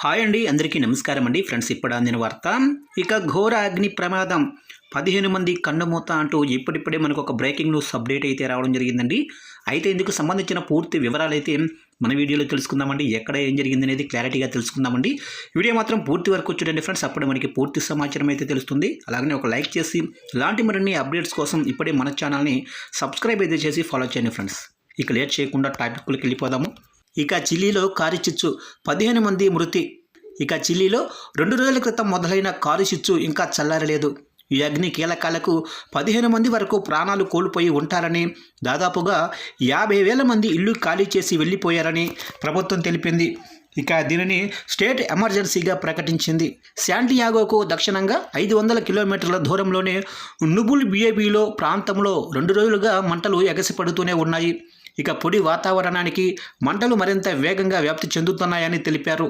Hi అండి, అందరికీ నమస్కారం అండి. ఫ్రెండ్స్, ఇప్పుడు అందిన వార్త. ఇక ఘోర అగ్ని ప్రమాదం, 15 మంది కన్నుమూత అంటూ ఇప్పుడిప్పుడే మనకు ఒక బ్రేకింగ్ న్యూస్ అప్డేట్ అయితే రావడం జరిగిందండి. అయితే ఇందుకు సంబంధించిన పూర్తి వివరాలు అయితే మన వీడియోలో తెలుసుకుందామండి. ఎక్కడ ఏం జరిగింది అనేది క్లారిటీగా తెలుసుకుందామండి. వీడియో మాత్రం పూర్తి వరకు చూడండి ఫ్రెండ్స్, అప్పుడు మనకి పూర్తి సమాచారం అయితే తెలుస్తుంది. అలాగే ఒక లైక్ చేసి ఇలాంటి మరిన్ని అప్డేట్స్ కోసం ఇప్పుడే మన ఛానల్ని సబ్స్క్రైబ్ అయితే చేసి ఫాలో చేయండి ఫ్రెండ్స్. ఇక లేట్ చేయకుండా టాపిక్లోకి వెళ్ళిపోదాము. ఇక చిలీలో కారు చిచ్చు, 15 మంది మృతి. ఇక చిలీలో 2 రోజుల క్రితం మొదలైన కారు చిచ్చు ఇంకా చల్లారలేదు. ఈ అగ్ని కీలకాలకు 15 మంది వరకు ప్రాణాలు కోల్పోయి ఉంటారని, దాదాపుగా 50,000 మంది ఇల్లు ఖాళీ చేసి వెళ్ళిపోయారని ప్రభుత్వం తెలిపింది. ఇక దీనిని స్టేట్ ఎమర్జెన్సీగా ప్రకటించింది. శాంటియాగోకు దక్షిణంగా 500 కిలోమీటర్ల దూరంలోనే నుబుల్ బిఏబిలో ప్రాంతంలో 2 రోజులుగా మంటలు ఎగసిపడుతూనే ఉన్నాయి. ఇక పొడి వాతావరణానికి మంటలు మరింత వేగంగా వ్యాప్తి చెందుతున్నాయని తెలిపారు.